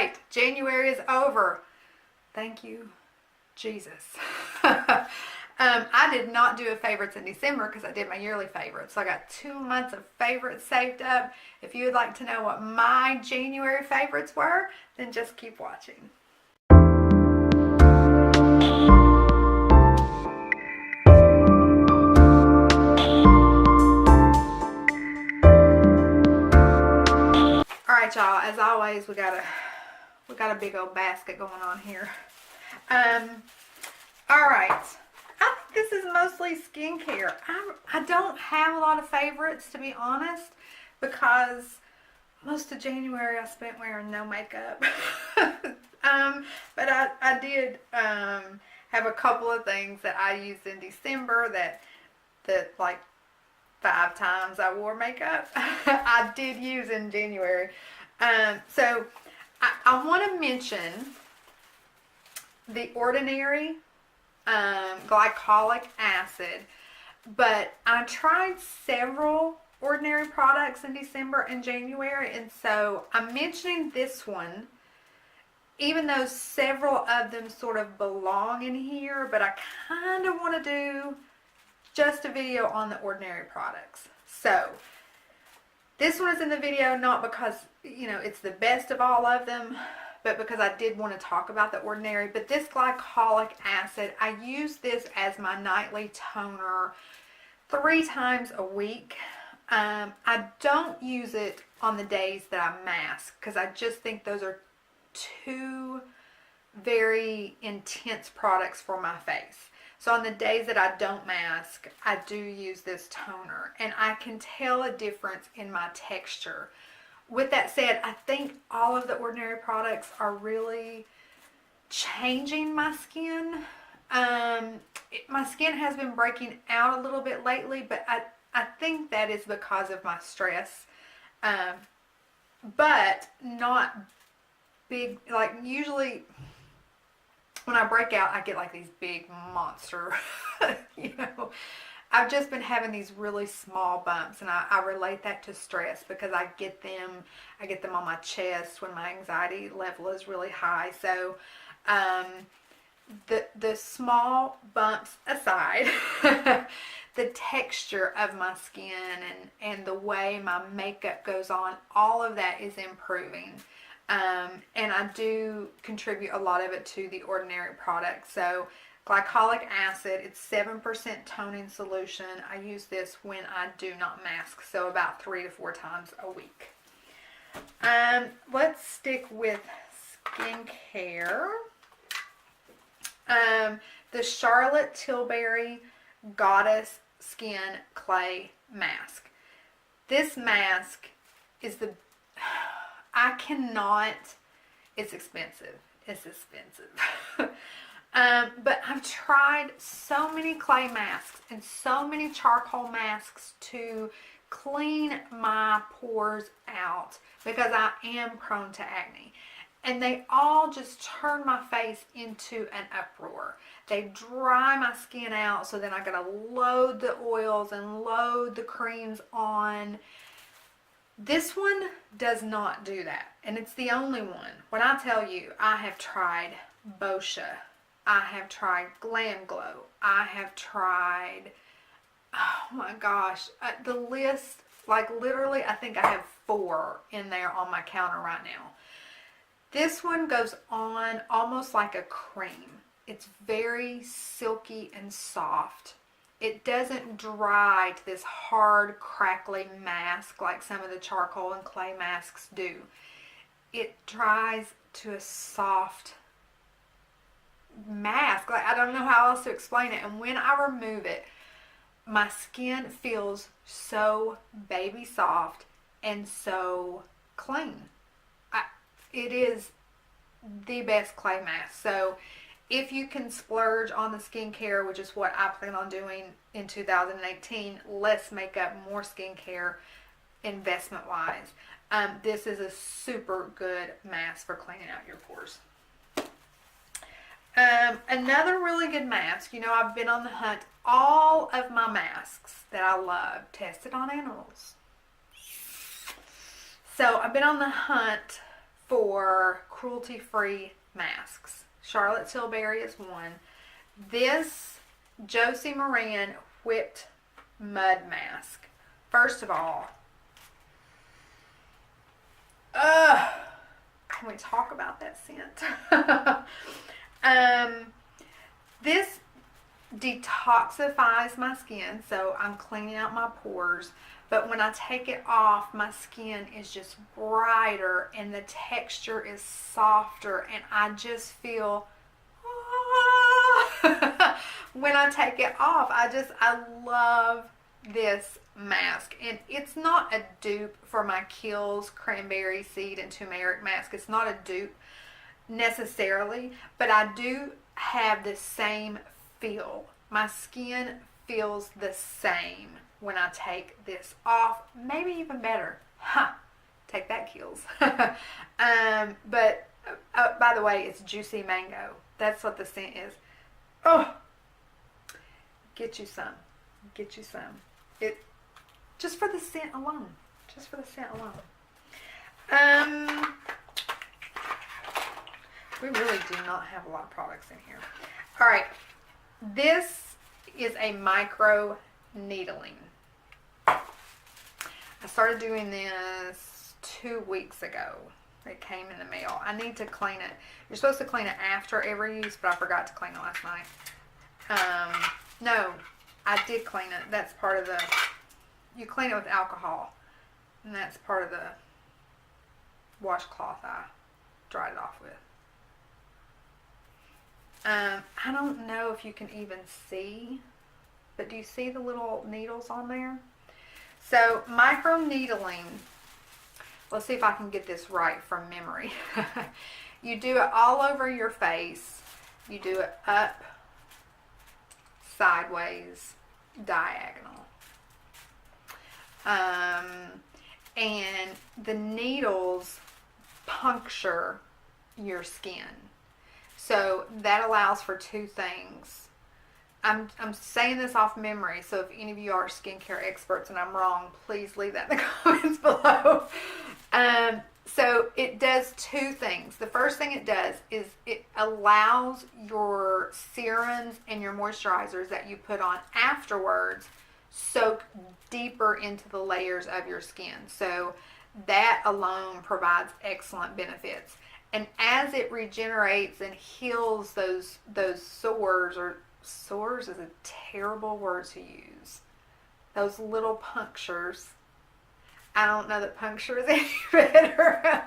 right, January is over. Thank you, Jesus. I did not do a favorites in December because I did my yearly favorites. So I got 2 months of favorites saved up. If you would like to know what my January favorites were, then just keep watching. All right, y'all, as always, we got a big old basket going on here. All right. I think this is mostly skincare. I don't have a lot of favorites, to be honest, because most of January I spent wearing no makeup. But I did have a couple of things that I used in December that like 5 times I wore makeup. I did use in January. So I want to mention the Ordinary glycolic acid, but I tried several Ordinary products in December and January, and so I'm mentioning this one even though several of them sort of belong in here, but I kind of want to do just a video on the Ordinary products. So this one is in the video not because, you know, it's the best of all of them, but because I did want to talk about the Ordinary. But this glycolic acid, I use this as my nightly toner 3 times a week. I don't use it on the days that I mask because I just think those are 2 very intense products for my face. So on the days that I don't mask, I do use this toner, and I can tell a difference in my texture. With that said, I think all of the Ordinary products are really changing my skin. My skin has been breaking out a little bit lately, but I think that is because of my stress. But not big, like usually when I break out, I get like these big monster, you know. I've just been having these really small bumps, and I relate that to stress because I get them on my chest when my anxiety level is really high. So the small bumps aside, the texture of my skin and the way my makeup goes on, all of that is improving. And I do contribute a lot of it to the Ordinary product. So glycolic acid, it's 7% toning solution. I use this when I do not mask, so about 3 to 4 times a week. Let's stick with skincare. The Charlotte Tilbury Goddess Skin Clay Mask. This mask is it's expensive. It's expensive. But I've tried so many clay masks and so many charcoal masks to clean my pores out because I am prone to acne. And they all just turn my face into an uproar. They dry my skin out, so then I gotta load the oils and load the creams on. This one does not do that, and it's the only one. When I tell you, I have tried Boscia, I have tried Glam Glow, I have tried, oh my gosh, the list, like literally, I think I have 4 in there on my counter right now. This one goes on almost like a cream. It's very silky and soft. It doesn't dry to this hard, crackly mask like some of the charcoal and clay masks do. It dries to a soft mask. Like, I don't know how else to explain it. And when I remove it, my skin feels so baby soft and so clean. It is the best clay mask. So if you can splurge on the skincare, which is what I plan on doing in 2018, less makeup, more skincare, investment wise, this is a super good mask for cleaning out your pores. Another really good mask, you know, I've been on the hunt. All of my masks that I love tested on animals. So I've been on the hunt for cruelty-free masks. Charlotte Tilbury is one. This Josie Maran Whipped Mud Mask. First of all, can we talk about that scent? This detoxifies my skin, so I'm cleaning out my pores. But when I take it off, my skin is just brighter and the texture is softer, and I just feel when I take it off. I love this mask, and it's not a dupe for my Kiehl's cranberry seed and turmeric mask. It's not a dupe necessarily, but I do have the same feel. My skin feels the same when I take this off, maybe even better. Take that, Kiehl's. But by the way, it's Juicy Mango. That's what the scent is. Oh, get you some. Get you some. It just for the scent alone. Just for the scent alone. We really do not have a lot of products in here. All right, this is a micro needling. I started doing this 2 weeks ago. It came in the mail. I need to clean it. You're supposed to clean it after every use, but I forgot to clean it last night. No, I did clean it. That's part of the, you clean it with alcohol, and that's part of the washcloth I dried it off with. I don't know if you can even see, but do you see the little needles on there? So micro needling, let's see if I can get this right from memory. You do it all over your face. You do it up, sideways, diagonal. And the needles puncture your skin. So that allows for two things. I'm saying this off memory, so if any of you are skincare experts and I'm wrong, please leave that in the comments below. So it does two things. The first thing it does is it allows your serums and your moisturizers that you put on afterwards soak deeper into the layers of your skin. So that alone provides excellent benefits. And as it regenerates and heals those sores, or sores is a terrible word to use, those little punctures. I don't know that puncture is any better,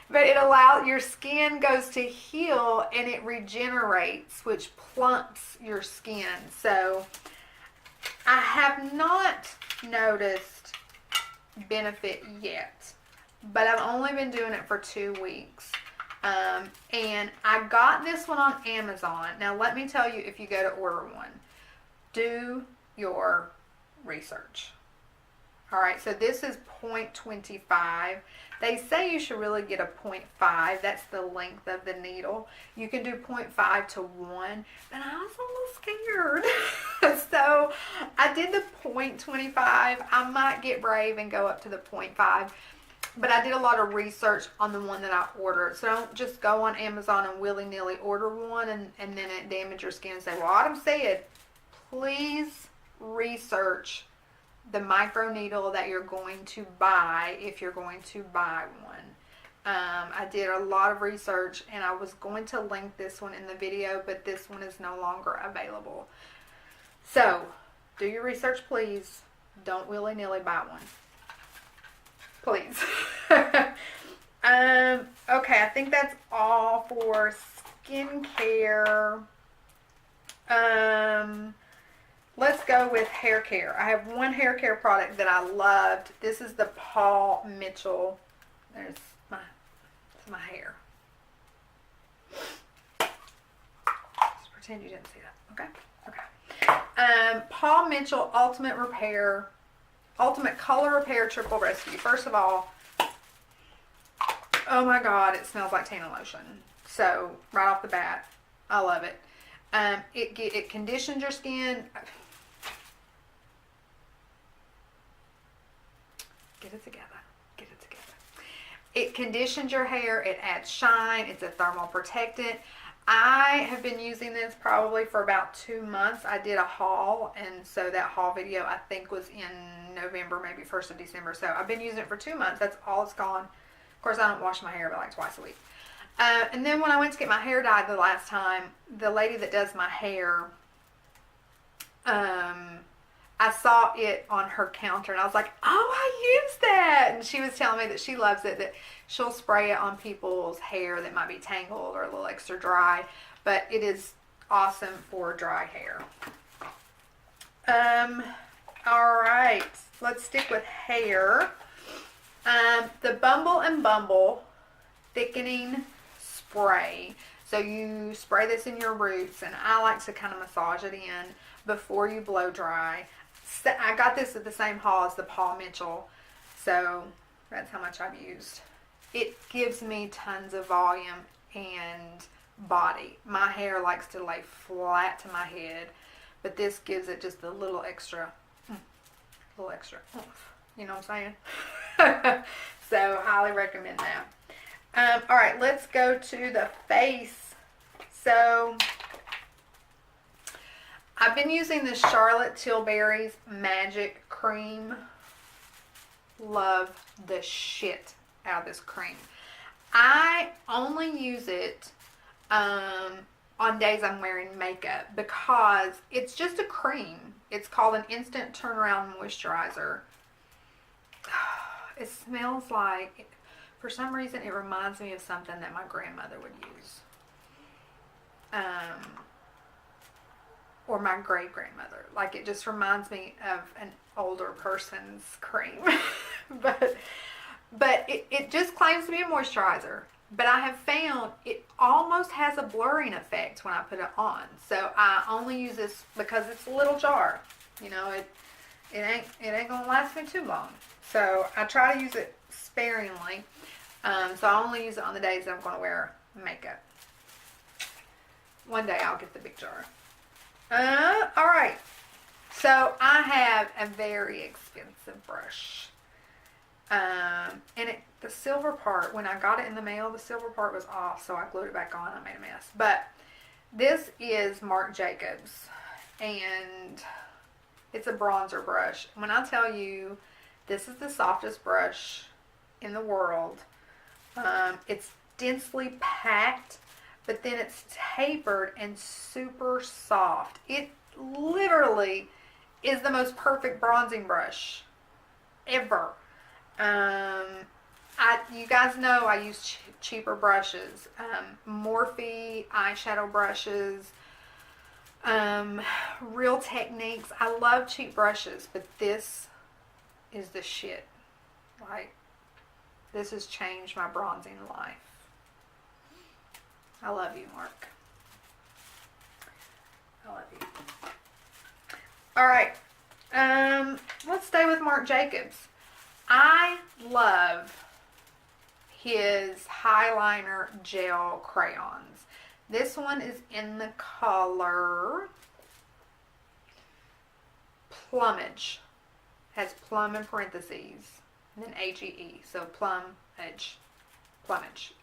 but it allows, your skin goes to heal and it regenerates, which plumps your skin. So I have not noticed benefit yet, but I've only been doing it for 2 weeks. And I got this one on Amazon. Now let me tell you, if you go to order one, do your research. Alright, so this is 0.25. They say you should really get a 0.5. That's the length of the needle. You can do 0.5 to 1, but I was a little scared. So I did the 0.25. I might get brave and go up to the 0.5. But I did a lot of research on the one that I ordered. So don't just go on Amazon and willy-nilly order one and then it damage your skin and say, well, Autumn said. Please research the micro needle that you're going to buy if you're going to buy one. I did a lot of research and I was going to link this one in the video, but this one is no longer available. So do your research, please. Don't willy-nilly buy one. Please. Okay, I think that's all for skincare. Let's go with hair care. I have one hair care product that I loved. This is the Paul Mitchell. There's my hair. Just pretend you didn't see that. Okay. Paul Mitchell Ultimate Color Repair Triple Rescue. First of all, oh my god, it smells like tanning lotion. So right off the bat, I love it. It conditions your skin. Get it together. It conditions your hair. It adds shine. It's a thermal protectant. I have been using this probably for about 2 months. I did a haul, and so that haul video I think was in November, maybe 1st of December. So I've been using it for 2 months. That's all it's gone. Of course, I don't wash my hair but like twice a week. And then when I went to get my hair dyed the last time, the lady that does my hair, I saw it on her counter, and I was like, oh, I use that. And she was telling me that she loves it, that she'll spray it on people's hair that might be tangled or a little extra dry. But it is awesome for dry hair. All right, let's stick with hair. The Bumble and Bumble Thickening Spray. So you spray this in your roots, and I like to kind of massage it in before you blow dry. I got this at the same haul as the Paul Mitchell, so that's how much I've used. It gives me tons of volume and body. My hair likes to lay flat to my head, but this gives it just a little extra oomph. You know what I'm saying? So highly recommend that. All right, let's go to the face. So I've been using the Charlotte Tilbury's Magic Cream. Love the shit out of this cream. I only use it on days I'm wearing makeup because it's just a cream. It's called an Instant Turnaround Moisturizer. It smells like, for some reason, it reminds me of something that my grandmother would use. Or my great-grandmother. Like, it just reminds me of an older person's cream. but it just claims to be a moisturizer. But I have found it almost has a blurring effect when I put it on. So I only use this because it's a little jar. You know, it ain't gonna last me too long. So I try to use it sparingly. So I only use it on the days that I'm gonna wear makeup. One day I'll get the big jar. All right. So I have a very expensive brush. And the silver part, when I got it in the mail, the silver part was off, so I glued it back on. I made a mess. But this is Marc Jacobs, and it's a bronzer brush. When I tell you this is the softest brush in the world, it's densely packed, but then it's tapered and super soft. It literally is the most perfect bronzing brush ever. You guys know I use cheaper brushes. Morphe eyeshadow brushes. Real Techniques. I love cheap brushes, but this is the shit. Like, this has changed my bronzing life. I love you, Marc. I love you. Alright. Let's stay with Marc Jacobs. I love his Highliner gel crayons. This one is in the color Plumage. Has plum in parentheses. And then AGE. So plumage. Plumage.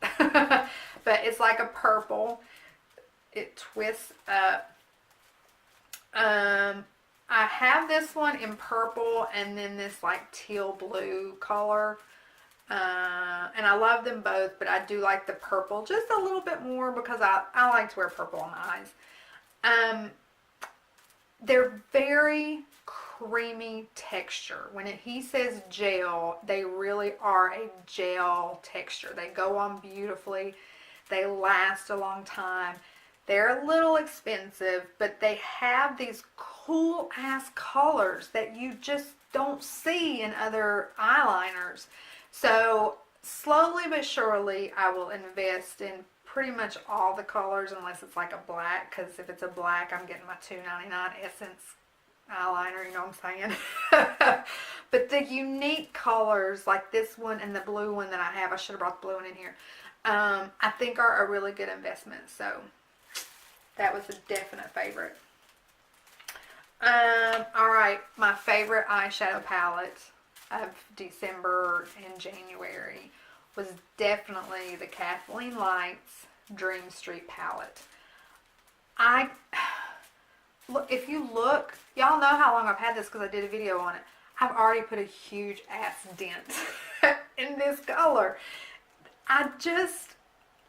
But it's like a purple. It twists up. I have this one in purple and then this like teal blue color. And I love them both, but I do like the purple just a little bit more because I like to wear purple on my eyes. They're very creamy texture. When he says gel, they really are a gel texture. They go on beautifully. They last a long time. They're a little expensive, but they have these cool ass colors that you just don't see in other eyeliners. So slowly but surely I will invest in pretty much all the colors unless it's like a black, because if it's a black I'm getting my $2.99 Essence eyeliner, you know what I'm saying? But the unique colors like this one and the blue one that I have, I should have brought the blue one in here, I think are a really good investment. So that was a definite favorite. Alright, my favorite eyeshadow palette of December and January was definitely the Kathleen Lights Dream Street palette. If you look, y'all know how long I've had this because I did a video on it. I've already put a huge ass dent in this color. I just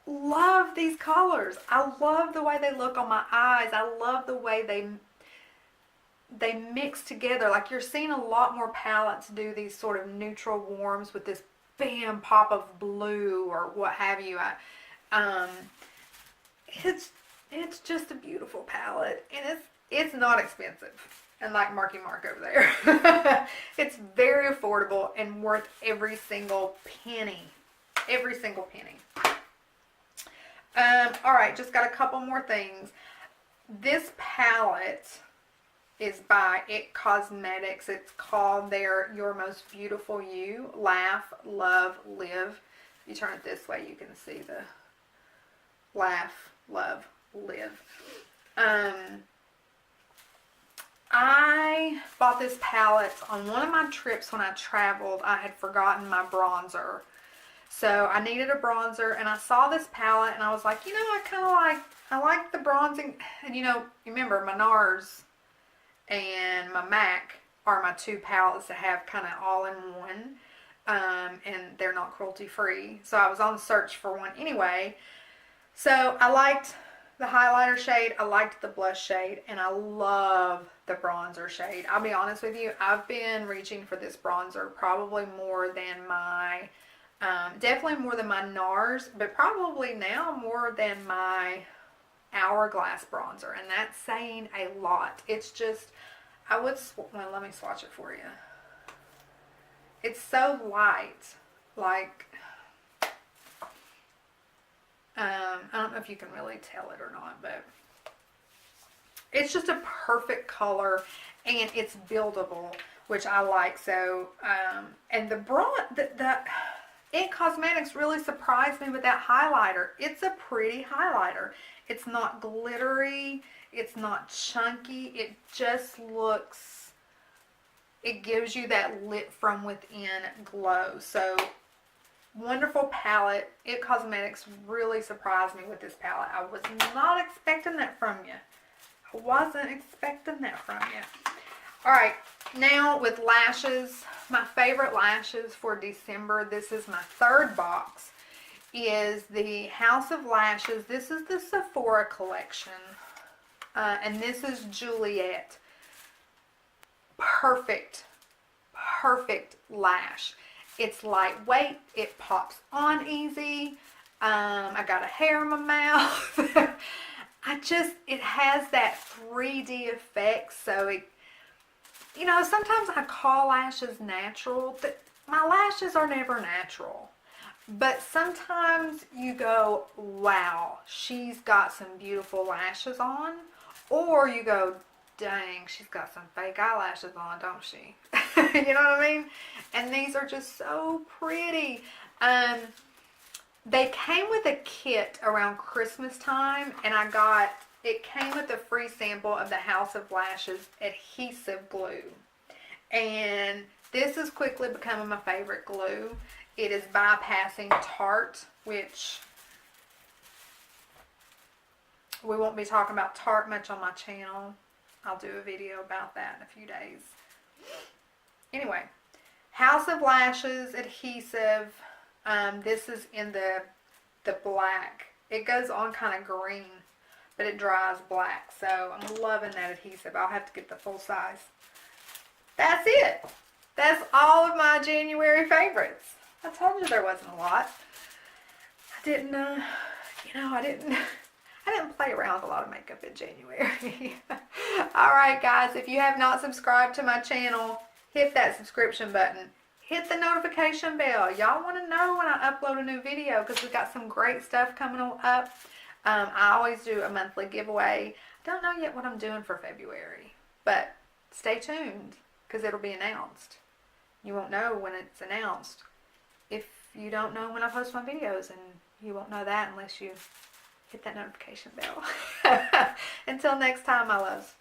love these colors. I love the way they look on my eyes. I love the way they mix together. Like, you're seeing a lot more palettes do these sort of neutral warms with this bam pop of blue or what have you. It's just a beautiful palette, and it's not expensive. And like Marky Mark over there, it's very affordable and worth every single penny. Every single penny. All right, just got a couple more things. This palette is by It Cosmetics. It's called their Your Most Beautiful You. Laugh, Love, Live. If you turn it this way, you can see the Laugh, Love, Live. I bought this palette on one of my trips when I traveled. I had forgotten my bronzer. So I needed a bronzer, and I saw this palette, and I was like, you know, I like the bronzing. And you know, you remember my NARS and my MAC are my two palettes that have kind of all in one. And they're not cruelty free. So I was on the search for one anyway. So I liked the highlighter shade, I liked the blush shade, and I love the bronzer shade. I'll be honest with you, I've been reaching for this bronzer probably more than my, definitely more than my NARS, but probably now more than my Hourglass bronzer, and that's saying a lot. It's just, well, let me swatch it for you. It's so light, like, I don't know if you can really tell it or not, but it's just a perfect color, and it's buildable, which I like. So, and the It Cosmetics really surprised me with that highlighter. It's a pretty highlighter. It's not glittery. It's not chunky. It just looks, it gives you that lit from within glow. So, wonderful palette. It Cosmetics really surprised me with this palette. I was not expecting that from you. I wasn't expecting that from you. Alright, now with lashes. My favorite lashes for December, this is my third box, is the House of Lashes. This is the Sephora collection. And this is Juliette. Perfect lash. It's lightweight. It pops on easy. I got a hair in my mouth. It has that 3D effect. So it, you know, sometimes I call lashes natural, but my lashes are never natural. But sometimes you go, wow, she's got some beautiful lashes on. Or you go, dang, she's got some fake eyelashes on, don't she? You know what I mean? And these are just so pretty. They came with a kit around Christmas time, and it came with a free sample of the House of Lashes adhesive glue. And this is quickly becoming my favorite glue. It is bypassing Tarte, which we won't be talking about Tarte much on my channel. I'll do a video about that in a few days. Anyway, House of Lashes adhesive. This is in the black. It goes on kind of green, but it dries black. So I'm loving that adhesive. I'll have to get the full size. That's it. That's all of my January favorites. I told you there wasn't a lot. I didn't play around with a lot of makeup in January. Alright guys, if you have not subscribed to my channel, hit that subscription button. Hit the notification bell. Y'all want to know when I upload a new video, because we've got some great stuff coming up. I always do a monthly giveaway. I don't know yet what I'm doing for February, but stay tuned, because it'll be announced. You won't know when it's announced if you don't know when I post my videos, and you won't know that unless you hit that notification bell. Until next time, my loves.